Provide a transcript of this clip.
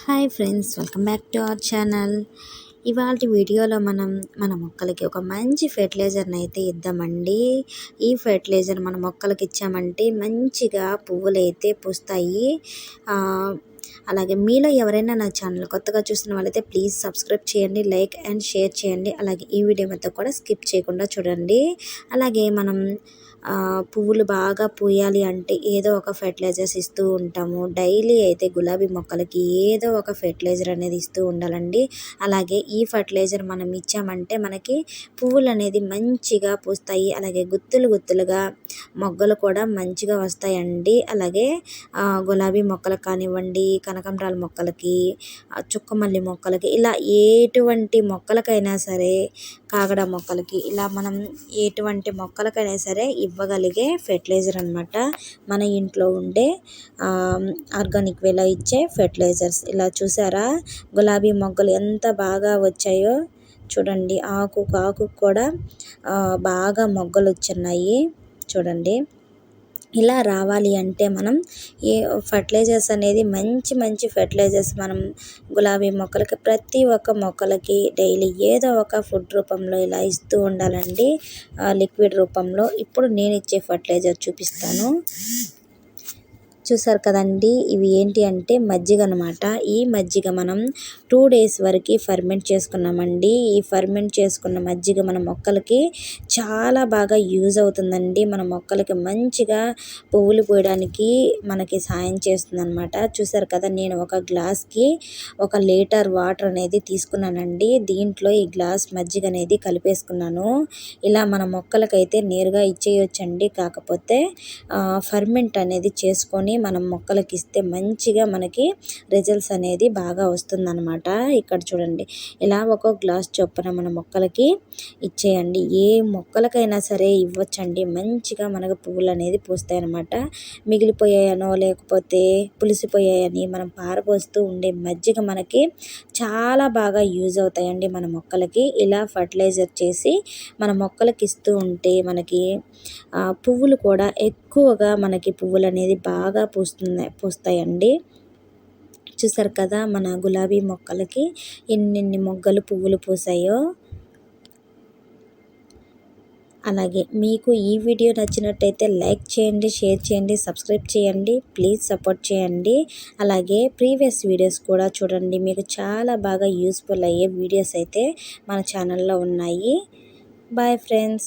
Hi friends, welcome back to our channel. ఇవాళ వీడియోలో మన మొక్కలకి ఒక మంచి ఫెర్టిలైజర్ని అయితే ఇద్దామండి. ఈ ఫెర్టిలైజర్ మన మొక్కలకి ఇచ్చామంటే మంచిగా పువ్వులు అయితే పూస్తాయి. అలాగే మీలో ఎవరైనా నా ఛానల్ కొత్తగా చూస్తున్న వాళ్ళైతే ప్లీజ్ సబ్స్క్రైబ్ చేయండి, లైక్ అండ్ షేర్ చేయండి. అలాగే ఈ వీడియో మొత్తం కూడా స్కిప్ చేయకుండా చూడండి. అలాగే మనం పువ్వులు బాగా పూయాలి అంటే ఏదో ఒక ఫెర్టిలైజర్స్ ఇస్తూ ఉంటాము. డైలీ అయితే గులాబీ మొక్కలకి ఏదో ఒక ఫెర్టిలైజర్ అనేది ఇస్తూ ఉండాలండి. అలాగే ఈ ఫెర్టిలైజర్ మనం ఇచ్చామంటే మనకి పువ్వులు అనేది మంచిగా పూస్తాయి. అలాగే గుత్తులుగా మొగ్గలు కూడా మంచిగా వస్తాయండి. అలాగే గులాబీ మొక్కలకు కానివ్వండి, కనకంబరాల మొక్కలకి, చుక్కమల్లి మొక్కలకి, ఇలా ఎటువంటి మొక్కలకైనా సరే, కాగడ మొక్కలకి, ఇలా మనం ఎటువంటి మొక్కలకైనా సరే ఇవ్వగలిగే ఫెర్టిలైజర్ అనమాట. మన ఇంట్లో ఉండే ఆర్గానిక్ వేలో ఇచ్చే ఫెర్టిలైజర్స్. ఇలా చూసారా గులాబీ మొగ్గలు ఎంత బాగా వచ్చాయో చూడండి. ఆకు కూడా బాగా మొగ్గలు వచ్చున్నాయి చూడండి. ఇలా రావాలి అంటే మనం ఏ ఫర్టిలైజర్స్ అనేది మంచి ఫెర్టిలైజర్స్ మనం గులాబీ మొక్కలకి, ప్రతి ఒక్క మొక్కలకి డైలీ ఏదో ఒక ఫుడ్ రూపంలో ఇలా ఇస్తూ ఉండాలండి, లిక్విడ్ రూపంలో. ఇప్పుడు నేను ఇచ్చే ఫర్టిలైజర్ చూపిస్తాను. చూసారు కదండి, ఇవి ఏంటి అంటే మజ్జిగ అనమాట. ఈ మజ్జిగ మనం 2 days వరకు ఫర్మెంట్ చేసుకున్నామండి. ఈ ఫర్మెంట్ చేసుకున్న మజ్జిగ మన మొక్కలకి చాలా బాగా యూజ్ అవుతుందండి. మన మొక్కలకి మంచిగా పువ్వులు పూయడానికి మనకి సాయం చేస్తుంది అనమాట. చూసారు కదా, నేను ఒక గ్లాస్కి 1 లీటర్ వాటర్ అనేది తీసుకున్నానండి. దీంట్లో ఈ గ్లాస్ మజ్జిగ అనేది కలిపేసుకున్నాను. ఇలా మన మొక్కలకైతే నేరుగా ఇచ్చేయొచ్చండి. కాకపోతే ఫర్మెంట్ అనేది చేసుకొని మనం మొక్కలకి ఇస్తే మంచిగా మనకి రిజల్ట్స్ అనేది బాగా వస్తుందన్నమాట. ఇక్కడ చూడండి, ఇలా ఒక గ్లాస్ చొప్పున మన మొక్కలకి ఇచ్చేయండి. ఏ మొక్కలకైనా సరే ఇవ్వచ్చండి. మంచిగా మనకు పువ్వులు అనేది పూస్తాయి అన్నమాట. మిగిలిపోయాయనో లేకపోతే పులిసిపోయాయని మనం పారపోస్తూ ఉండే మజ్జిగ మనకి చాలా బాగా యూజ్ అవుతాయండి మన మొక్కలకి. ఇలా ఫర్టిలైజర్ చేసి మన మొక్కలకి ఇస్తూ ఉంటే పువ్వులు కూడా ఎక్కువగా మనకి పువ్వులు అనేది బాగా పూస్తాయండి. చూసారు కదా, మన గులాబీ మొక్కలకి ఎన్నెన్ని మొగ్గలు పువ్వులు పూసాయో. అలాగే మీకు ఈ వీడియో నచ్చినట్టయితే లైక్ చేయండి, షేర్ చేయండి, సబ్స్క్రైబ్ చేయండి, ప్లీజ్ సపోర్ట్ చేయండి. అలాగే ప్రీవియస్ వీడియోస్ కూడా చూడండి. మీకు చాలా బాగా యూస్ఫుల్ అయ్యే వీడియోస్ అయితే మన ఛానల్లో ఉన్నాయి. Boy friends.